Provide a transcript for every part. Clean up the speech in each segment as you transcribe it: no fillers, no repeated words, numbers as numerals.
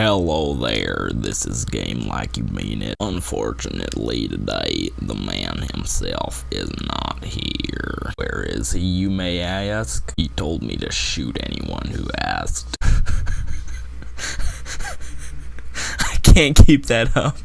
Hello there, this is Game Like You Mean It. Unfortunately today, the man himself is not here. Where is he, you may ask? He told me to shoot anyone who asked. I can't keep that up.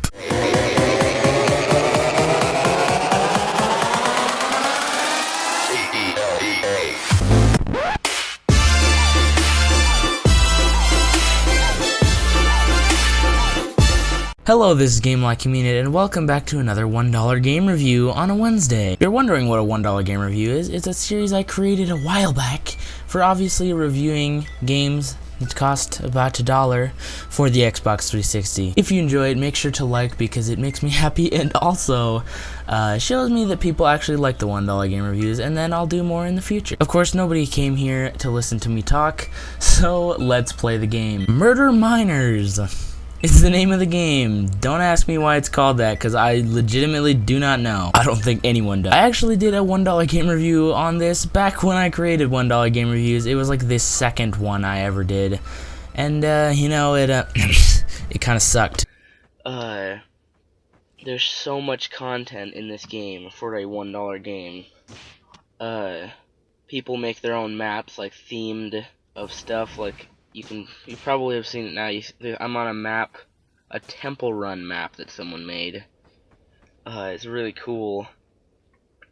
Hello, this is Game Like You Mean It, and welcome back to another $1 game review on a Wednesday. If you're wondering what a $1 game review is, it's a series I created a while back for obviously reviewing games that cost about $1 for the Xbox 360. If you enjoy it, make sure to like because it makes me happy and also shows me that people actually like the $1 game reviews, and then I'll do more in the future. Of course, nobody came here to listen to me talk, so let's play the game. Murder Miners is the name of the game. Don't ask me why it's called that, because I legitimately do not know. I don't think anyone does. I actually did a $1 game review on this back when I created $1 game reviews. It was like the second one I ever did. And, you know, it kind of sucked. There's so much content in this game for a $1 game. People make their own maps, like, themed of stuff, like, you probably have seen it now. I'm on a map, a Temple Run map that someone made. It's really cool.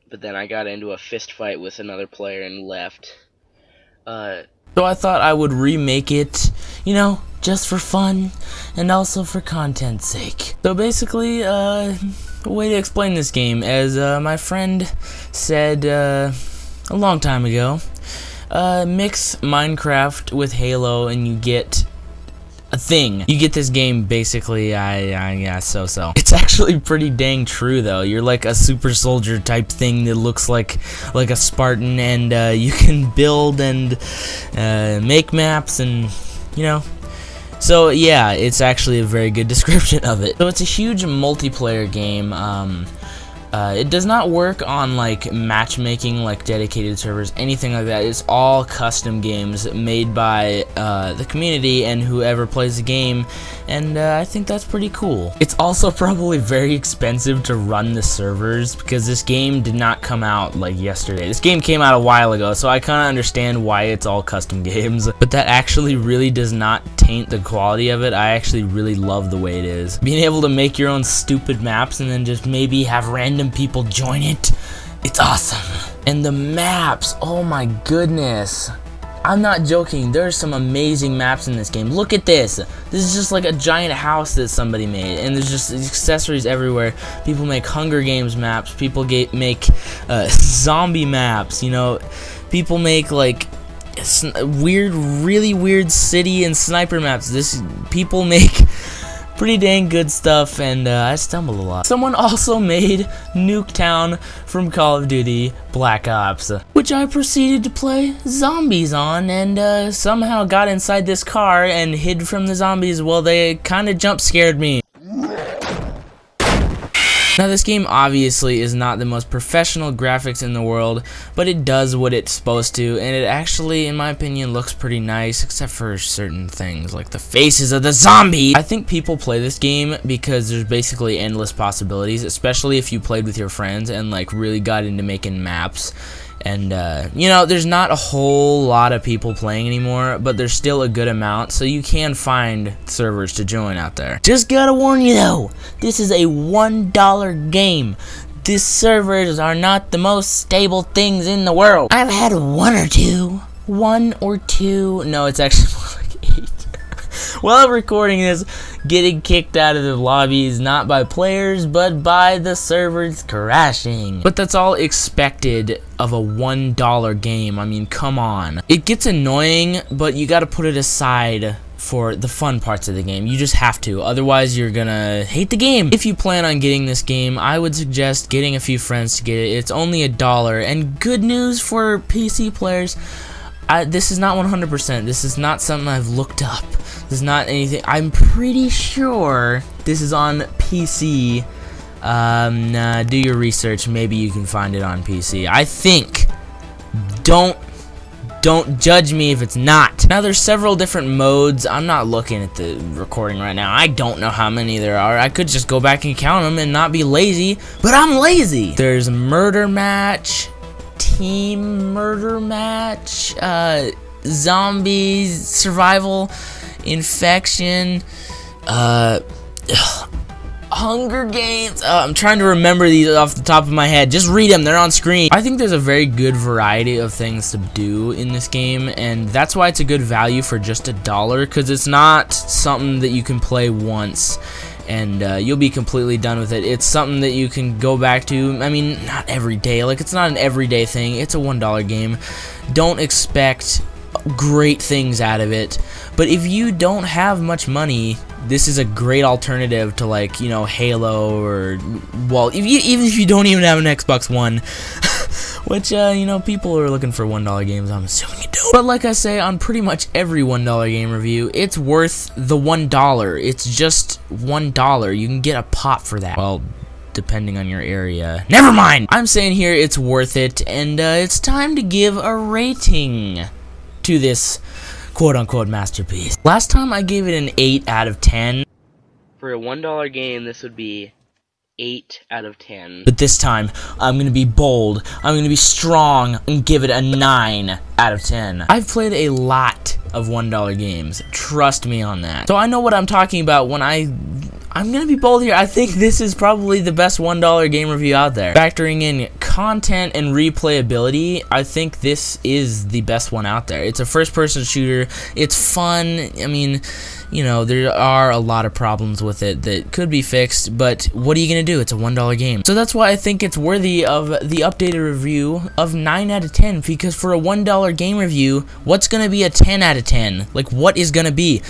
But then I got into a fist fight with another player and left. So I thought I would remake it, you know, just for fun and also for content's sake. So basically, a way to explain this game, as my friend said a long time ago. Mix Minecraft with Halo and you get a thing. You get this game basically, yeah, so. It's actually pretty dang true though. You're like a super soldier type thing that looks like a Spartan, and you can build and make maps and, you know. So yeah, it's actually a very good description of it. So it's a huge multiplayer game. It does not work on like matchmaking, like dedicated servers, anything like that. It's all custom games made by the community and whoever plays the game, and I think that's pretty cool. It's also probably very expensive to run the servers because this game did not come out like yesterday. This game came out a while ago, so I kind of understand why it's all custom games, but that actually really does not taint the quality of it. I actually really love the way it is. Being able to make your own stupid maps and then just maybe have random people join it, it's awesome. And the maps, oh my goodness, I'm not joking, there's some amazing maps in this game. Look at this. This is just like a giant house that somebody made, and there's just accessories everywhere. People make Hunger Games maps, people make zombie maps, you know, people make like really weird city and sniper maps. People make pretty dang good stuff, and I stumbled a lot. Someone also made Nuketown from Call of Duty Black Ops, which I proceeded to play zombies on, and somehow got inside this car and hid from the zombies while they kind of jump scared me. Now this game obviously is not the most professional graphics in the world, but it does what it's supposed to, and it actually, in my opinion, looks pretty nice, except for certain things, like the faces of the zombie! I think people play this game because there's basically endless possibilities, especially if you played with your friends and like really got into making maps. And, you know, there's not a whole lot of people playing anymore, but there's still a good amount, so you can find servers to join out there. Just gotta warn you though, this is a $1 game. These servers are not the most stable things in the world. I've had one or two, no, it's actually more like 8. While I'm recording this, getting kicked out of the lobbies, not by players, but by the servers crashing. But that's all expected of a $1 game. I mean, come on. It gets annoying, but you gotta put it aside for the fun parts of the game. You just have to, otherwise you're gonna hate the game. If you plan on getting this game, I would suggest getting a few friends to get it. It's only $1, and good news for PC players, this is not 100%. This is not something I've looked up. This is not anything. I'm pretty sure this is on PC. Do your research. Maybe you can find it on PC. I think. Don't Don't judge me if it's not. Now, there's several different modes. I'm not looking at the recording right now. I don't know how many there are. I could just go back and count them and not be lazy, but I'm lazy. There's murder match, team murder match, zombies, survival, infection, Hunger Games. I'm trying to remember these off the top of my head. Just read them, they're on screen. I think there's a very good variety of things to do in this game, and that's why it's a good value for just $1, because it's not something that you can play once and you'll be completely done with it. It's something that you can go back to. I mean, not every day. Like, it's not an everyday thing. It's a $1 game. Don't expect great things out of it, but if you don't have much money, this is a great alternative to, like, you know, Halo, or, well, even if you don't even have an Xbox One, which, you know, people are looking for $1 games, I'm assuming you don't. But like I say, on pretty much every $1 game review, it's worth the $1. It's just $1. You can get a pop for that. Well, depending on your area. Never mind! I'm saying here it's worth it, and it's time to give a rating to this quote-unquote masterpiece. Last time I gave it an 8 out of 10. For a $1 game, this would be 8 out of 10. But this time, I'm gonna be bold, I'm gonna be strong, and give it a 9 out of 10. I've played a lot of $1 games. Trust me on that. So I know what I'm talking about when I'm gonna be bold here. I think this is probably the best $1 game review out there. Factoring in content and replayability, I think this is the best one out there. It's a first-person shooter. It's fun. I mean, you know, there are a lot of problems with it that could be fixed, but what are you gonna do? It's a $1 game. So that's why I think it's worthy of the updated review of 9 out of 10, because for a $1 game review, what's gonna be a 10 out of 10? Like, what is gonna be?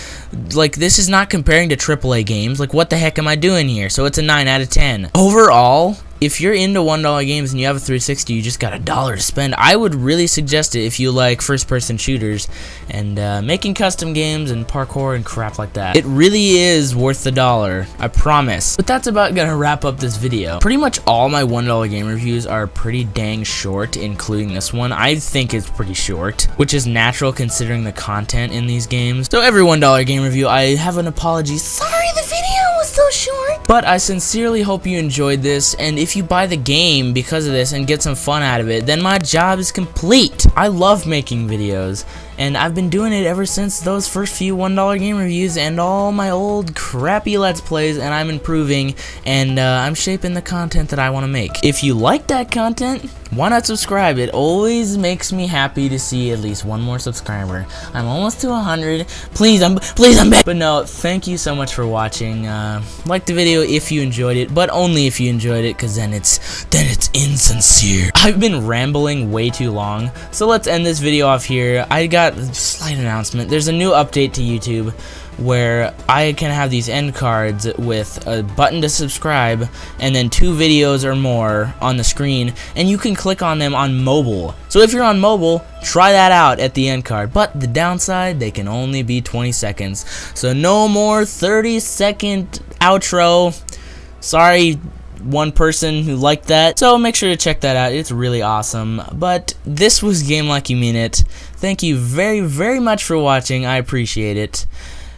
Like, this is not comparing to AAA games. Like, what the heck am I doing here? So it's a 9 out of 10. Overall, if you're into $1 games and you have a 360, you just got $1 to spend. I would really suggest it if you like first-person shooters and making custom games and parkour and crap like that. It really is worth the $1, I promise. But that's about gonna wrap up this video. Pretty much all my $1 game reviews are pretty dang short, including this one. I think it's pretty short, which is natural considering the content in these games. So every $1 game review, I have an apology. Sorry the video was so short. But I sincerely hope you enjoyed this, and if you buy the game because of this and get some fun out of it, then my job is complete. I love making videos, and I've been doing it ever since those first few $1 game reviews and all my old crappy Let's Plays, and I'm improving, and I'm shaping the content that I want to make. If you like that content, why not subscribe? It always makes me happy to see at least one more subscriber. I'm almost to 100. Please, I'm back. But no, thank you so much for watching. Like the video if you enjoyed it, but only if you enjoyed it, because then it's insincere. I've been rambling way too long, so let's end this video off here. I got a slight announcement. There's a new update to YouTube where I can have these end cards with a button to subscribe and then 2 videos or more on the screen, and you can click on them on mobile. So if you're on mobile, try that out at the end card. But the downside, they can only be 20 seconds. So no more 30-second outro. Sorry, one person who liked that. So make sure to check that out. It's really awesome. But this was Game Like You Mean It. Thank you very, very much for watching. I appreciate it.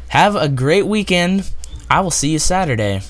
Have a great weekend. I will see you Saturday.